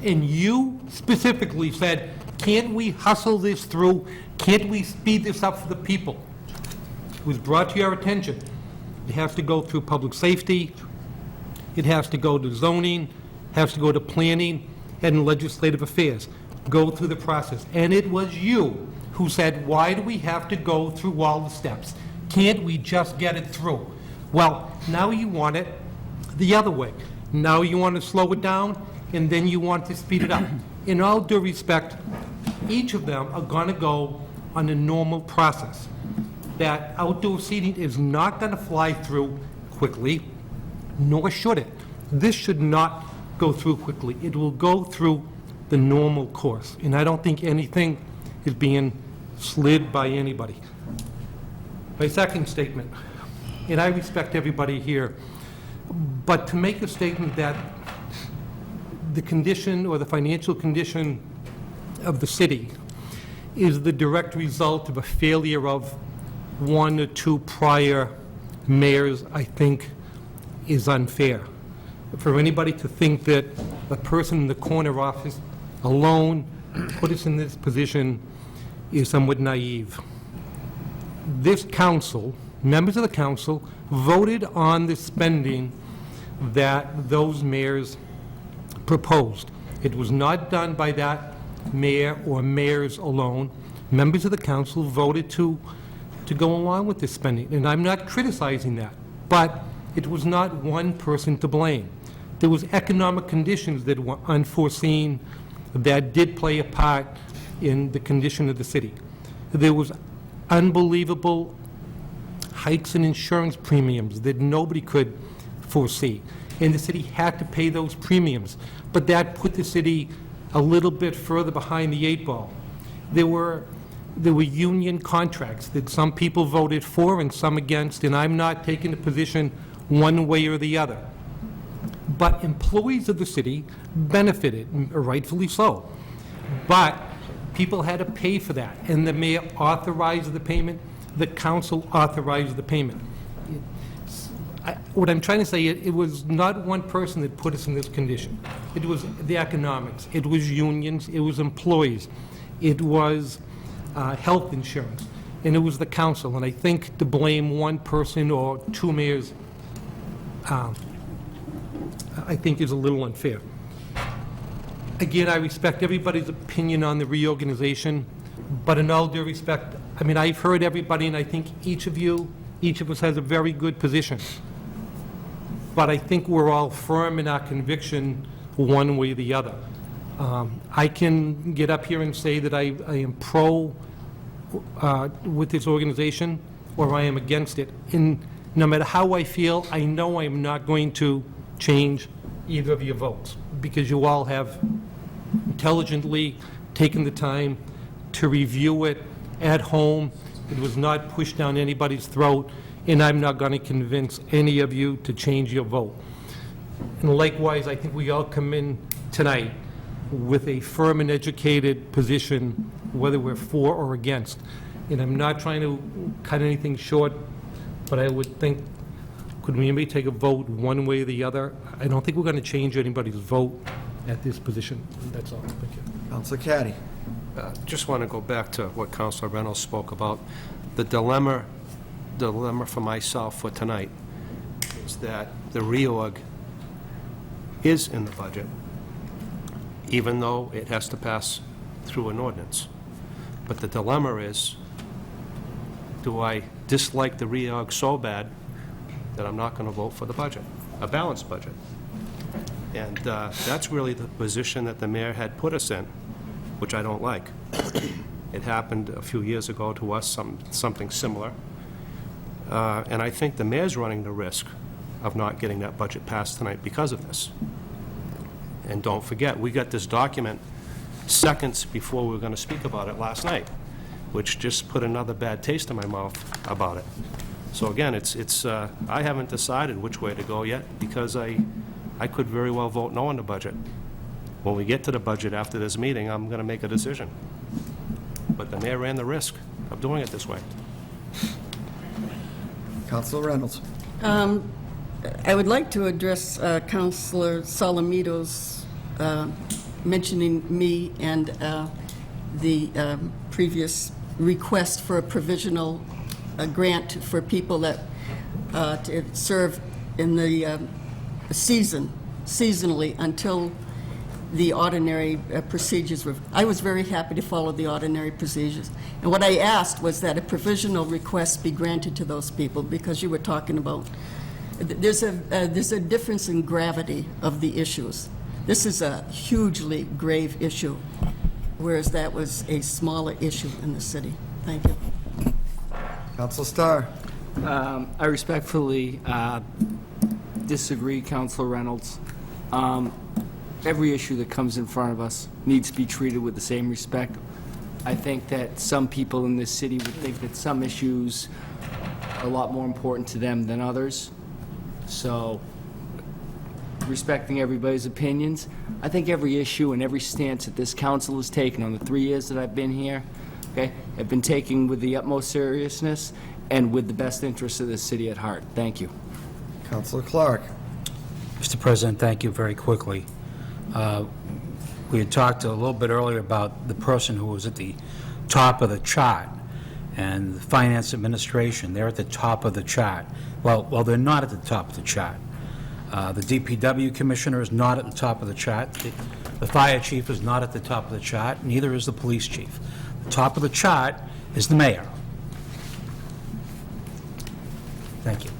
And you specifically said, can't we hustle this through? Can't we speed this up for the people? It was brought to your attention. It has to go through public safety, it has to go to zoning, has to go to planning and legislative affairs. Go through the process. And it was you who said, why do we have to go through all the steps? Can't we just get it through? Well, now you want it the other way. Now you want to slow it down, and then you want to speed it up. In all due respect, each of them are going to go on a normal process. That outdoor seating is not going to fly through quickly, nor should it. This should not go through quickly. It will go through the normal course, and I don't think anything is being slid by anybody. My second statement, and I respect everybody here, but to make a statement that the condition or the financial condition of the city is the direct result of a failure of one or two prior mayors, I think, is unfair. For anybody to think that a person in the corner office alone put us in this position is somewhat naive. This council, members of the council, voted on the spending that those mayors proposed. It was not done by that mayor or mayors alone. Members of the council voted to go along with this spending, and I'm not criticizing that, but it was not one person to blame. There was economic conditions that were unforeseen that did play a part in the condition of the city. There was unbelievable hikes in insurance premiums that nobody could foresee, and the city had to pay those premiums, but that put the city a little bit further behind the eight ball. There were union contracts that some people voted for and some against, and I'm not taking a position one way or the other. But employees of the city benefited, rightfully so. But people had to pay for that, and the mayor authorized the payment, the council authorized the payment. what I'm trying to say, it was not one person that put us in this condition. It was the economics, it was unions, it was employees, it was health insurance, and it was the council. And I think to blame one person or two mayors, I think is a little unfair. Again, I respect everybody's opinion on the reorganization, but in all due respect, I mean, I've heard everybody, and I think each of us has a very good position. But I think we're all firm in our conviction one way or the other. I can get up here and say that I am pro with this organization, or I am against it. And no matter how I feel, I know I'm not going to change either of your votes, because you all have intelligently taken the time to review it at home. It was not pushed down anybody's throat, and I'm not going to convince any of you to change your vote. And likewise, I think we all come in tonight with a firm and educated position, whether we're for or against. And I'm not trying to cut anything short, but I would think, could we maybe take a vote one way or the other? I don't think we're going to change anybody's vote at this position. That's all. Thank you. Councilor Caddy. Just want to go back to what Councilor Reynolds spoke about. The dilemma for myself for tonight is that the reorg is in the budget, even though it has to pass through an ordinance. But the dilemma is, do I dislike the reorg so bad that I'm not going to vote for the budget, a balanced budget? And that's really the position that the mayor had put us in, which I don't like. It happened a few years ago to us, something similar. And I think the mayor's running the risk of not getting that budget passed tonight because of this. And don't forget, we got this document seconds before we were going to speak about it last night, which just put another bad taste in my mouth about it. So again, I haven't decided which way to go yet, because I could very well vote no on the budget. When we get to the budget after this meeting, I'm going to make a decision. But the mayor ran the risk of doing it this way. Councilor Reynolds. I would like to address Councilor Solomito's mentioning me and the previous request for a provisional grant for people that to serve in the seasonally until the ordinary procedures were. I was very happy to follow the ordinary procedures. And what I asked was that a provisional request be granted to those people, because you were talking about, there's a difference in gravity of the issues. This is a hugely grave issue, whereas that was a smaller issue in the city. Thank you. Councilor Starr. I respectfully disagree, Councilor Reynolds. Every issue that comes in front of us needs to be treated with the same respect. I think that some people in this city would think that some issues are a lot more important to them than others. So, respecting everybody's opinions, I think every issue and every stance that this council has taken on the 3 years that I've been here, okay, have been taken with the utmost seriousness and with the best interests of this city at heart. Thank you. Councilor Clark. Mr. President, thank you. Very quickly. We had talked a little bit earlier about the person who was at the top of the chart, and the Finance Administration, they're at the top of the chart. Well, they're not at the top of the chart. The DPW Commissioner is not at the top of the chart. The Fire Chief is not at the top of the chart, neither is the Police Chief. The top of the chart is the Mayor. Thank you.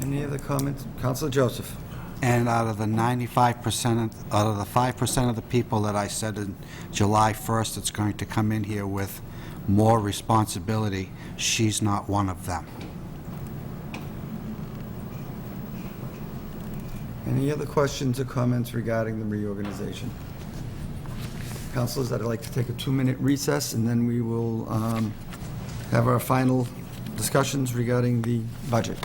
Any other comments? Councilor Joseph. And out of the 95%, out of the 5% of the people that I said in July 1st it's going to come in here with more responsibility, she's not one of them. Any other questions or comments regarding the reorganization? Councilors, I'd like to take a 2-minute recess, and then we will have our final discussions regarding the budget.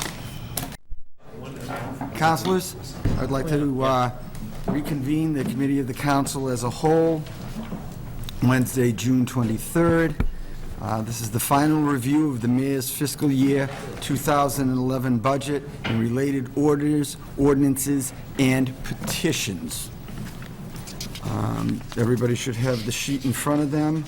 Councilors, I'd like to reconvene the Committee of the Council as a whole Wednesday, June 23rd. This is the final review of the mayor's fiscal year 2011 budget and related orders, ordinances, and petitions. Everybody should have the sheet in front of them.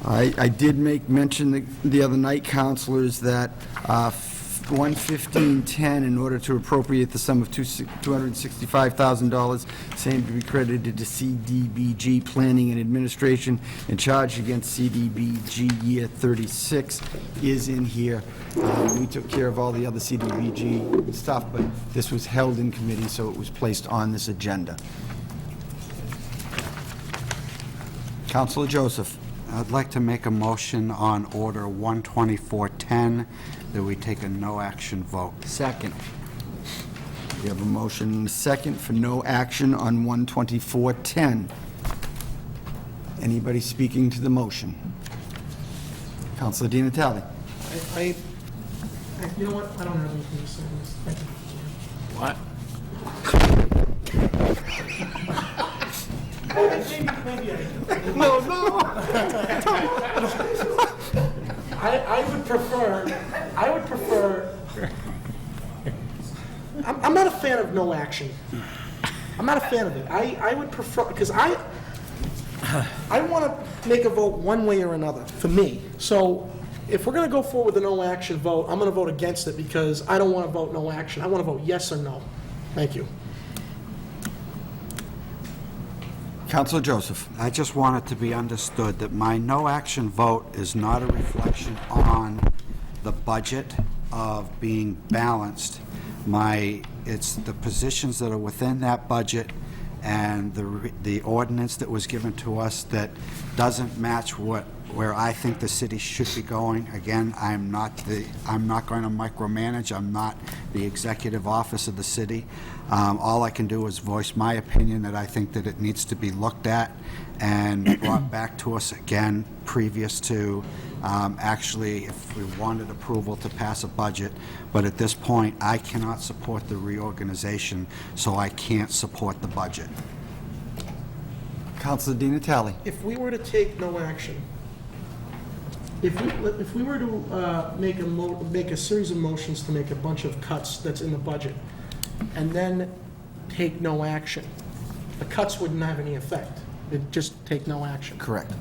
I did make mention the other night, councilors, that 11510, in order to appropriate the sum of $265,000, same to be credited to CDBG Planning and Administration and charged against CDBG year 36, is in here. We took care of all the other CDBG stuff, but this was held in committee, so it was placed on this agenda. Councilor Joseph. I'd like to make a motion on Order 12410 that we take a no-action vote. Second. We have a motion and a second for no action on 12410. Anybody speaking to the motion? Councilor Di Natale. You know what? I don't have anything to say on this. Thank you. What? Maybe I do. No. I would prefer, I'm not a fan of no action. I'm not a fan of it. I would prefer, because I want to make a vote one way or another, for me. So if we're going to go forward with a no action vote, I'm going to vote against it because I don't want to vote no action. I want to vote yes or no. Thank you. Councilor Joseph. I just want it to be understood that my no-action vote is not a reflection on the budget of being balanced. It's the positions that are within that budget and the ordinance that was given to us that doesn't match where I think the city should be going. Again, I'm not going to micromanage. I'm not the executive office of the city. All I can do is voice my opinion that I think that it needs to be looked at and brought back to us again previous to actually if we wanted approval to pass a budget. But at this point, I cannot support the reorganization, so I can't support the budget. Councilor Di Natale. If we were to take no action, if we were to make a series of motions to make a bunch of cuts that's in the budget, and then take no action, the cuts wouldn't have any effect. It'd just take no action. Correct.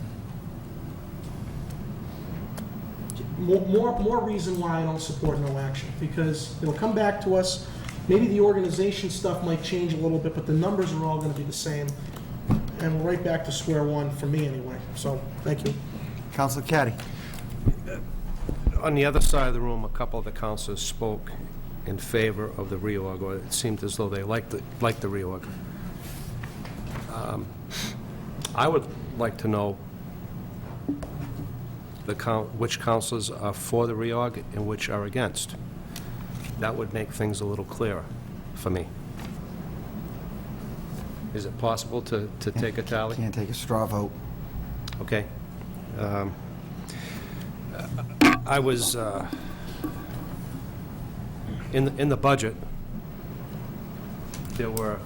More reason why I don't support no action, because it'll come back to us. Maybe the organization stuff might change a little bit, but the numbers are all going to be the same, and we're right back to square one for me anyway. So, thank you. Councilor Caddy. On the other side of the room, a couple of the councilors spoke in favor of the reorg, or it seemed as though they liked the reorg. I would like to know which councilors are for the reorg and which are against. That would make things a little clearer for me. Is it possible to take a tally? Can't take a straw vote. Okay. I was, in the budget, there were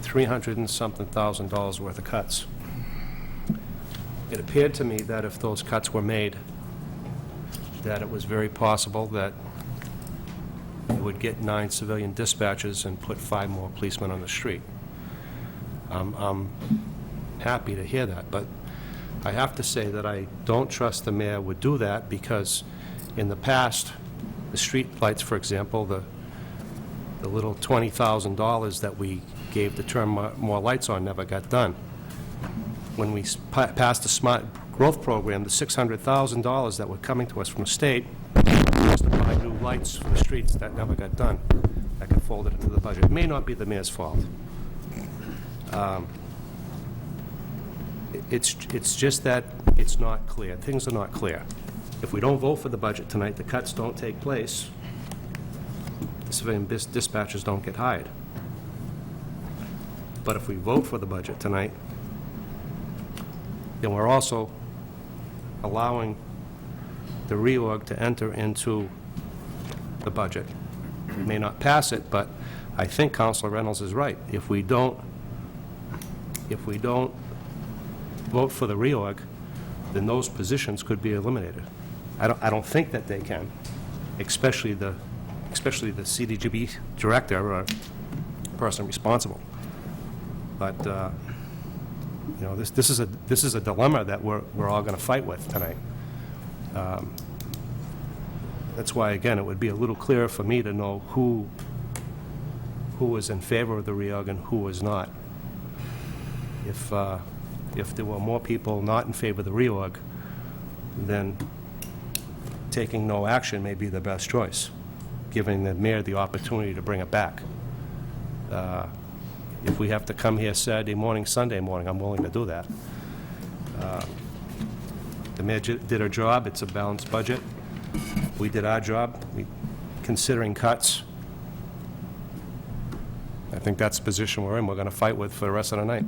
$300 and something thousand worth of cuts. It appeared to me that if those cuts were made, that it was very possible that it would get 9 civilian dispatches and put 5 more policemen on the street. I'm happy to hear that, but I have to say that I don't trust the mayor would do that, because in the past, the street lights, for example, the little $20,000 that we gave to turn more lights on never got done. When we passed the smart growth program, the $600,000 that were coming to us from the state was to buy new lights for the streets. That never got done. That got folded into the budget. It may not be the mayor's fault. It's just that it's not clear. Things are not clear. If we don't vote for the budget tonight, the cuts don't take place, the civilian dispatchers don't get hired. But if we vote for the budget tonight, then we're also allowing the reorg to enter into the budget. We may not pass it, but I think Councilor Reynolds is right. If we don't vote for the reorg, then those positions could be eliminated. I don't think that they can, especially the CDGB director or person responsible. But, you know, this is a dilemma that we're all going to fight with tonight. That's why, again, it would be a little clearer for me to know who was in favor of the reorg and who was not. If there were more people not in favor of the reorg, then taking no action may be the best choice, giving the mayor the opportunity to bring it back. If we have to come here Saturday morning, Sunday morning, I'm willing to do that. The mayor did her job. It's a balanced budget. We did our job. Considering cuts, I think that's the position we're in. We're going to fight with for the rest of the night.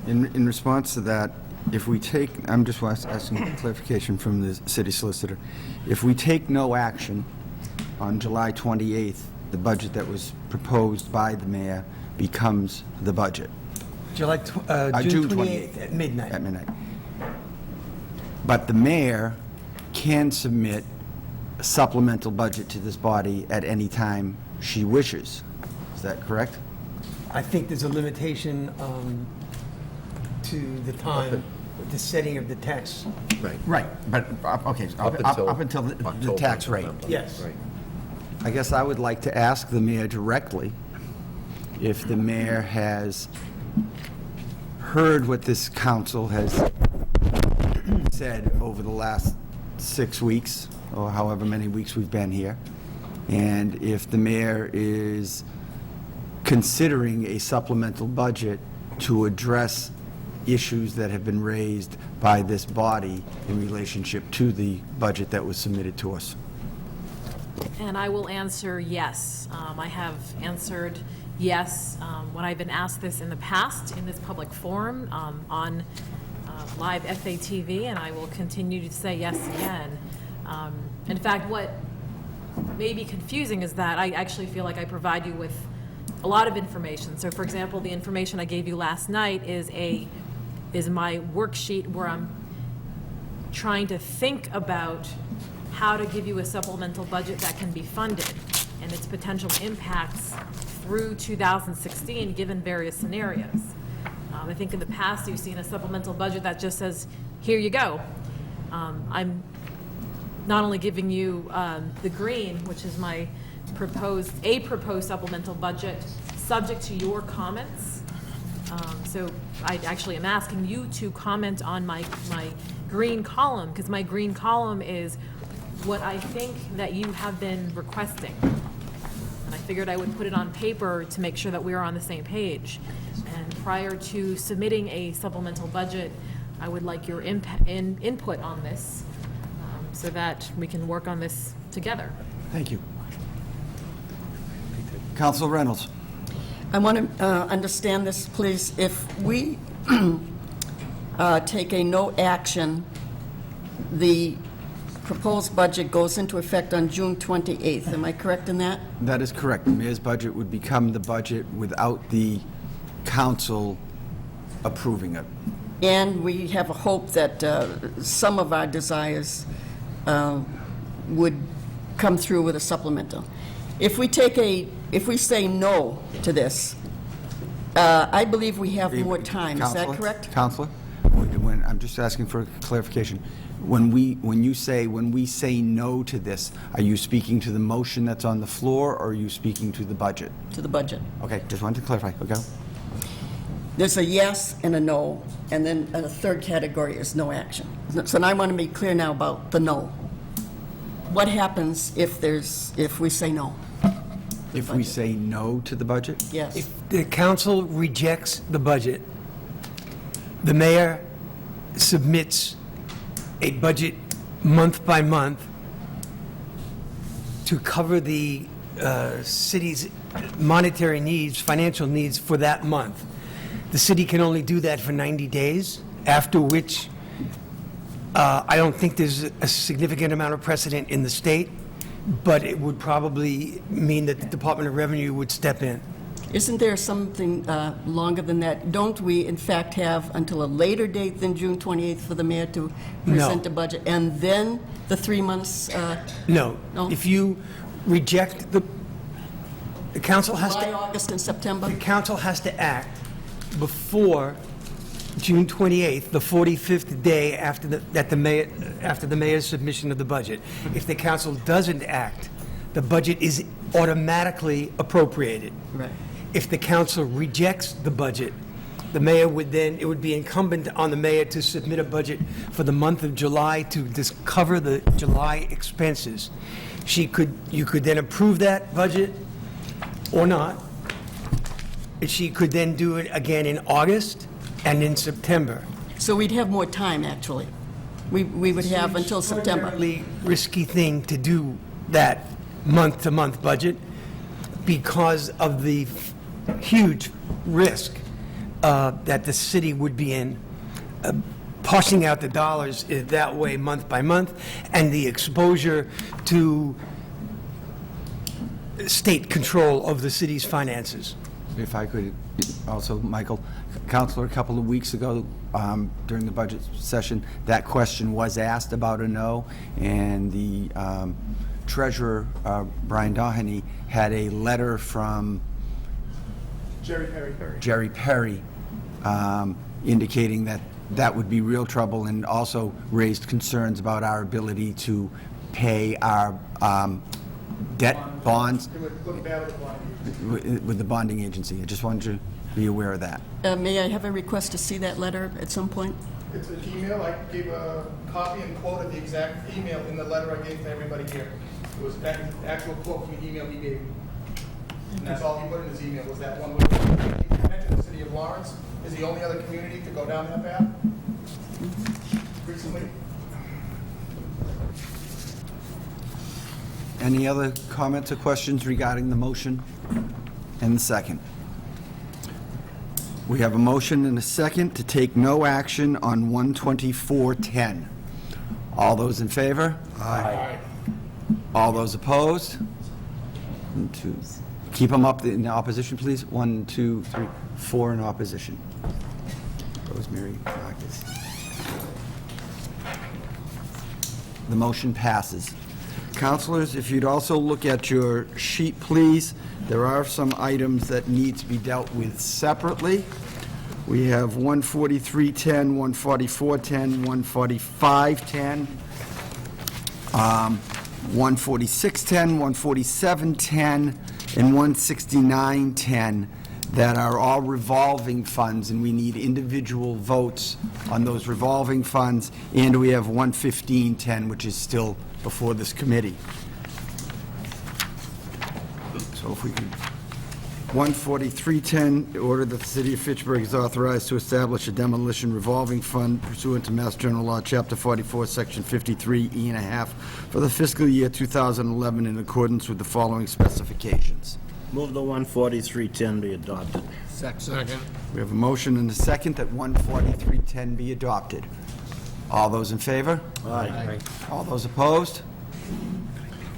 In response to that, if we take, I'm just asking clarification from the city solicitor. If we take no action on July 28th, the budget that was proposed by the mayor becomes the budget. June 28th at midnight. At midnight. But the mayor can submit a supplemental budget to this body at any time she wishes. Is that correct? I think there's a limitation to the time, the setting of the tax. Right, but, okay, up until the tax rate. Yes. I guess I would like to ask the mayor directly if the mayor has heard what this council has said over the last 6 weeks, or however many weeks we've been here, and if the mayor is considering a supplemental budget to address issues that have been raised by this body in relationship to the budget that was submitted to us. And I will answer yes. I have answered yes when I've been asked this in the past in this public forum on live FATV, and I will continue to say yes again. In fact, what may be confusing is that I actually feel like I provide you with a lot of information. So, for example, the information I gave you last night is my worksheet where I'm trying to think about how to give you a supplemental budget that can be funded and its potential impacts through 2016, given various scenarios. I think in the past you've seen a supplemental budget that just says, here you go. I'm not only giving you the green, which is my proposed supplemental budget, subject to your comments. So I actually am asking you to comment on my green column, because my green column is what I think that you have been requesting. And I figured I would put it on paper to make sure that we are on the same page. And prior to submitting a supplemental budget, I would like your input on this so that we can work on this together. Thank you. Councilor Reynolds. I want to understand this, please. If we take a no action, the proposed budget goes into effect on June 28th. Am I correct in that? That is correct. The mayor's budget would become the budget without the council approving it. And we have a hope that some of our desires would come through with a supplemental. If we say no to this, I believe we have more time. Is that correct? Counselor, I'm just asking for clarification. When we say no to this, are you speaking to the motion that's on the floor, or are you speaking to the budget? To the budget. Okay, just wanted to clarify. Okay. There's a yes and a no, and then a third category is no action. So now I want to be clear now about the no. What happens if we say no? If we say no to the budget? Yes. If the council rejects the budget, the mayor submits a budget month by month to cover the city's monetary needs, financial needs for that month. The city can only do that for 90 days, after which I don't think there's a significant amount of precedent in the state, but it would probably mean that the Department of Revenue would step in. Isn't there something longer than that? Don't we, in fact, have until a later date than June 28th for the mayor to present the budget? And then the 3 months? No. No? If you reject the council has July, to, August, and September? the council has to act before June 28th, the 45th day after the mayor's submission of the budget. If the council doesn't act, the budget is automatically appropriated. Right. If the council rejects the budget, the mayor would then, it would be incumbent on the mayor to submit a budget for the month of July to just cover the July expenses. You could then approve that budget or not. She could then do it again in August and in September. So we'd have more time, actually. We would have until September. Extraordinarily risky thing to do that month-to-month budget because of the huge risk that the city would be in, parsing out the dollars that way month by month, and the exposure to state control of the city's finances. If I could also, Michael, Counselor, a couple of weeks ago, during the budget session, that question was asked about a no, and the Treasurer, Brian Doheny, had a letter from Jerry Perry indicating that that would be real trouble, and also raised concerns about our ability to pay our debt bonds with the bonding agency. I just wanted you to be aware of that. May I have a request to see that letter at some point? It's an email. I gave a copy and quoted the exact email in the letter I gave to everybody here. It was that actual quote from the email he gave me. And that's all he put in his email, was that one word. He mentioned the city of Lawrence is the only other community to go down that path recently. Any other comments or questions regarding the motion and the second? We have a motion and a second to take no action on 12410. All those in favor? Aye. All those opposed? 1, 2. Keep them up in opposition, please. 1, 2, 3, 4 in opposition. Rosemary Marcus. The motion passes. Councilors, if you'd also look at your sheet, please. There are some items that need to be dealt with separately. We have 14310, 14410, 14510, 14610, 14710, and 16910 that are all revolving funds, and we need individual votes on those revolving funds. And we have 11510, which is still before this committee. So if we could, 14310, order that the city of Fitchburg is authorized to establish a demolition revolving fund pursuant to Mass General Law, Chapter 44, Section 53E and a half, for the fiscal year 2011 in accordance with the following specifications. Move the 14310 be adopted. Second. We have a motion and a second that 14310 be adopted. All those in favor? Aye. All those opposed?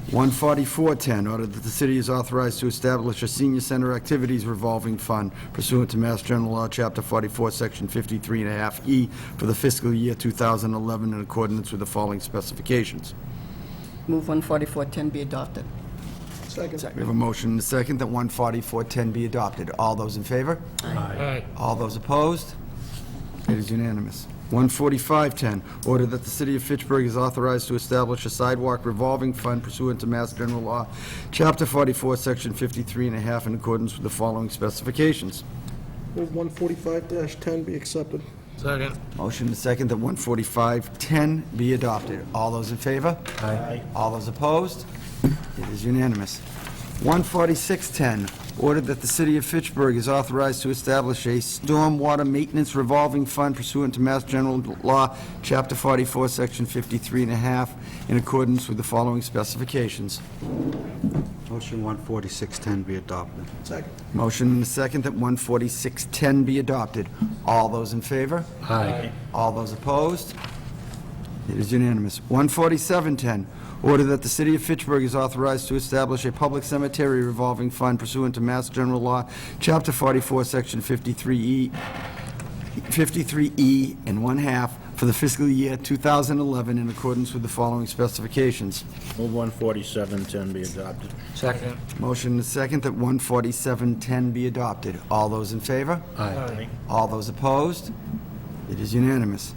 14410, order that the city is authorized to establish a senior center activities revolving fund pursuant to Mass General Law, Chapter 44, Section 53.5E for the fiscal year 2011 in accordance with the following specifications. Move 14410 be adopted. Second. We have a motion and a second that 14410 be adopted. All those in favor? Aye. All those opposed? It is unanimous. 14510, order that the city of Fitchburg is authorized to establish a sidewalk revolving fund pursuant to Mass General Law, Chapter 44, Section 53.5 in accordance with the following specifications. Move 145-10 be accepted. Second. Motion and second that 14510 be adopted. All those in favor? Aye. All those opposed? It is unanimous. 14610, ordered that the city of Fitchburg is authorized to establish a stormwater maintenance revolving fund pursuant to Mass General Law, Chapter 44, Section 53.5, in accordance with the following specifications. Motion 14610 be adopted. Second. Motion and a second that 14610 be adopted. All those in favor? Aye. All those opposed? It is unanimous. 14710, Order that the City of Fitchburg is authorized to establish a public cemetery revolving fund pursuant to Mass General Law, Chapter 44, Section 53E and 1/2 for the fiscal year 2011 in accordance with the following specifications. Move 14710 be adopted. Second. Motion and second that 14710 be adopted. All those in favor? Aye. All those opposed? It is unanimous.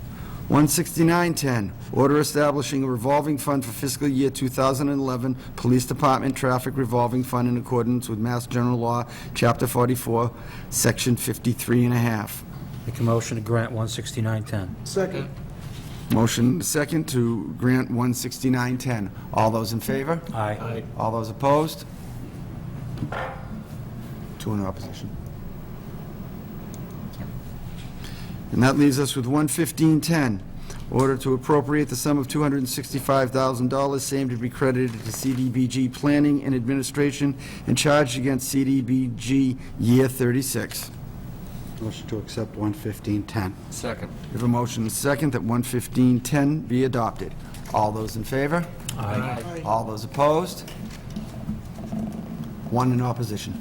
16910, order establishing a revolving fund for fiscal year 2011, Police Department Traffic Revolving Fund in accordance with Mass General Law, Chapter 44, Section 53.5. Make a motion to grant 16910. Second. Motion second to grant 16910. All those in favor? Aye. All those opposed? Two in opposition. And that leaves us with 11510, order to appropriate the sum of $265,000, same to be credited to CDBG Planning and Administration and charged against CDBG Year 36. Motion to accept 11510. Second. We have a motion and a second that 11510 be adopted. All those in favor? Aye. All those opposed? One in opposition.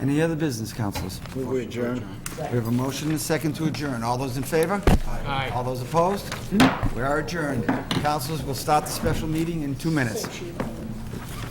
Any other business, councilors? Move we adjourn. We have a motion and a second to adjourn. All those in favor? Aye. All those opposed? We are adjourned. Councilors, we'll start the special meeting in 2 minutes.